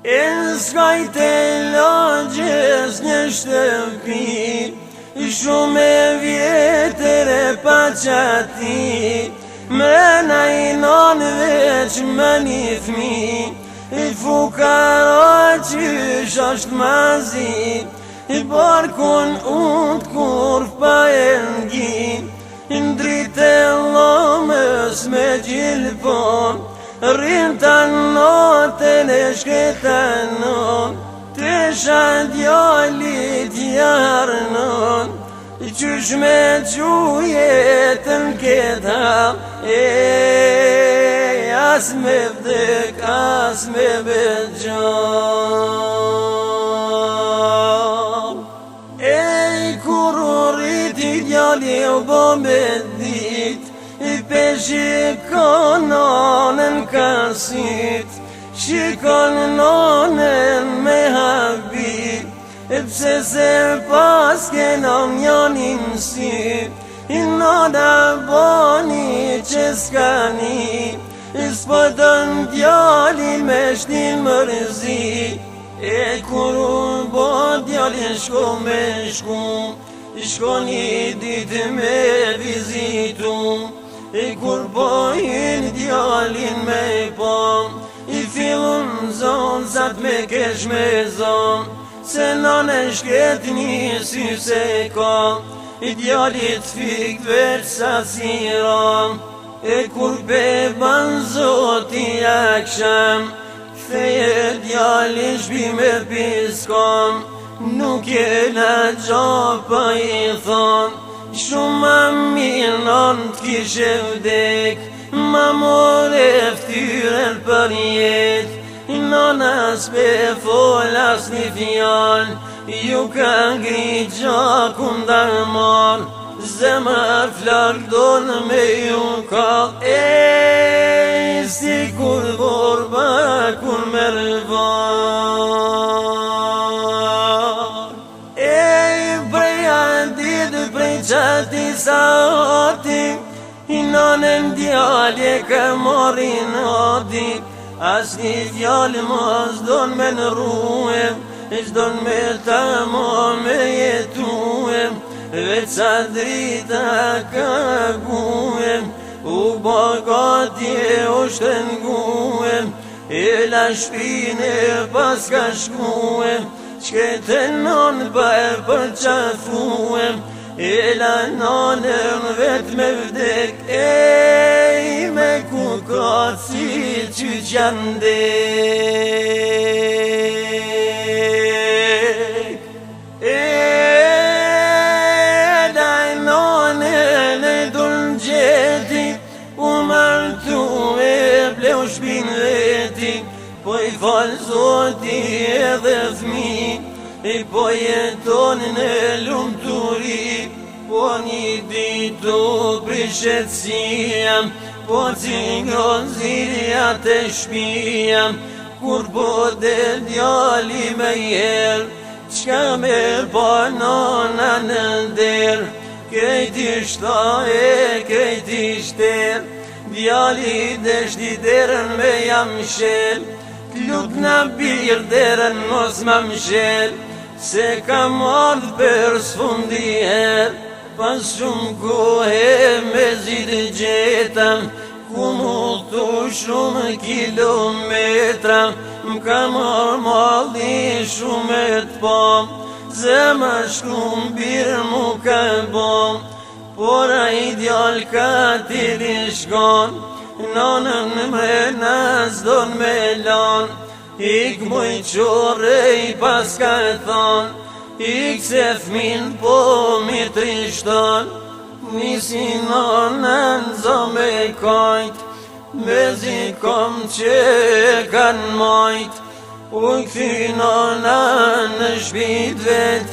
E s'kajt e lagjes një shtëpi, shumë e vjetër e pa qati, me najnon veç më një fmi, fukara qysh është mazi, barkun unë t'kurf pa e n'gjin, ndrit e lomës me gjilpon, rrim të notën e shketanon, të shadjallit jarnon, qysh me qujetën këta, as me vdek, as me begjon. Kur u rriti djali u bombe dit, pe shikon nonën kasit, shikon nonën me habit, pse se pas kenon janin si, nona boni që s'kani, s'pëtën djalin me shtin mërzi, kur u bo djalin shko me shku, shko një ditë me vizitu, kur bojin djalin me pom, fillun zonzat me kesh me zon, se nane shket një sy se ka, djalit fik veç sa siram, kur beban zoti aksham, ktheje djalin shpi me piskom, nuk e la gjapa i thon, shumë ma mirë non t'kishe vdek, ma more ftyren për jet, nona s'pe fol as një fjall, ju ka ngri gjakun darmon, zemër flak donë me ju kall, si kur vorba kur mervan. Prej qati sa oti, nonën djalje ka morin oti, as një djallë mos don me nërruem, s'don me ta mo me jetuem, veç sa drita ka guem, u bogatje u shtenguem, e la shpine pas ka shkuem, qkete non pa e përqafuem, e la nonën vet me vdek, me kukat si që qandek. La nonën e dun gjeti, u martu e bleu shpin veti, po i fal zoti edhe fmi, po jeton në lumturi, po një ditu prishet sijam, po cingron zirja të shpijam, kur po del djali me jer, qka me pa nona në der, krejti shta e krejti shter, djali deshti derën me jam shel, t'lut na bir derën mos ma mshel, se kam ardh për s'fundi her, pas shumë kohe me zidë gjetam, ku multu shumë kilometra, m'ka marrë malli shumë e t'pom, zema shkum birë mu ka bom, por a i djall ka tiri shkon, nonën me nas don me lan, ik muj qorej pas ka thon, ik se fmin po mi trishton, nisi nonën zo me kajt, me zikom që kan majt, u këthi nonën në shpit vet,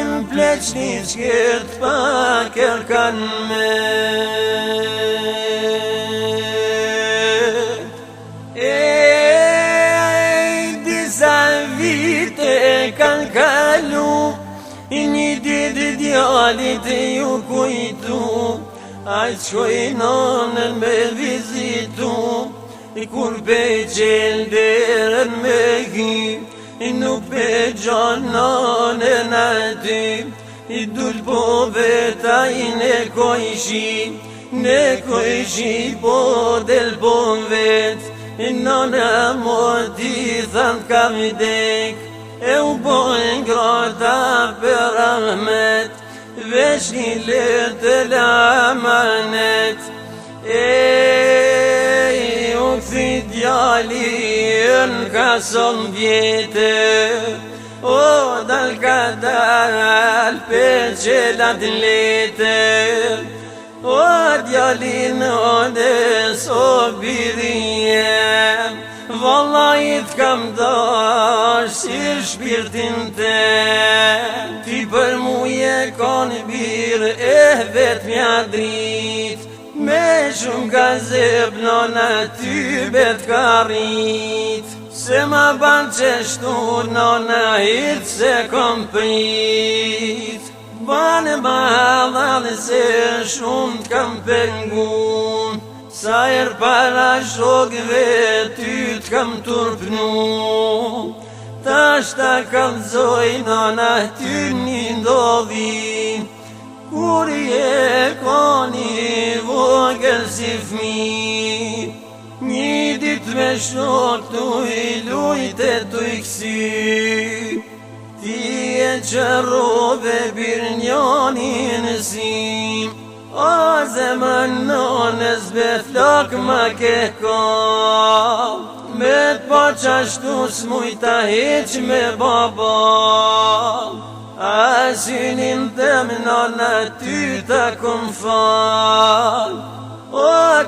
m'pleq një qkert pa kërkan met. Kan kalu, një ditë djalit ju kujtu, a qoj nonën me vizitu, Kur pe qelderën me hi, nuk pe gjananën aty, dul po vetaj ne kojshi po del po vet, nana moti than ka vdek, e u bojnë grata për Ahmet, veç një letë l'amanet. U këthi djali në kason vjetër, o dal ka dal për qelat letër, o djali në odes o birije, vallajt kam dash si shpirtin te, ti për muje kanë birë e vet mja drit, me shumë ka zeb nona ty bet ka rrit, se ma ban qeshtu nona hit se kom prit, banë ma halal se shumë t'kam pengun, sa para shokve ty t'kam turpnu, ta kalzoj nona ty një ndodhi, kur je koni vogël si fmi, një dit me shok tu i lujte tu i kësi, ti e qërove birnjoni në sim, o zemën nonës be flok ma ke kall, me t'po qashtu s'mujta hiq me babal, asynin tem nona ty ta kum fal, o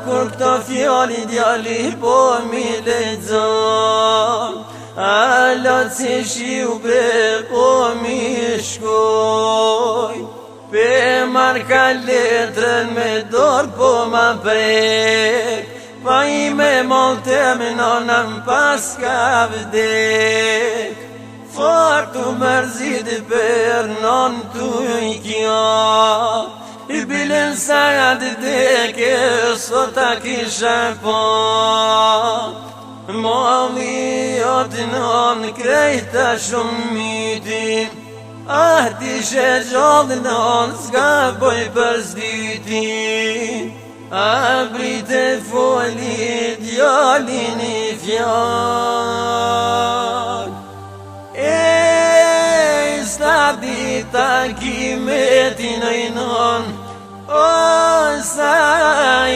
kur këto fjali djali po mi lexon, alot si shiu bre po mi shkoj, pe marka letrën me dor po ma prek, pa i me moltem nona m'pas ka vdek, fort u mërzit për non tu i kja, i bilen sajat deke sot ta kisha pa, mali ot non krejta shumë miti, ah ti she gjallë non s'ka boj për zdyti, a brite foli djalin i fjall. Sa dita kimetin e non, o sa i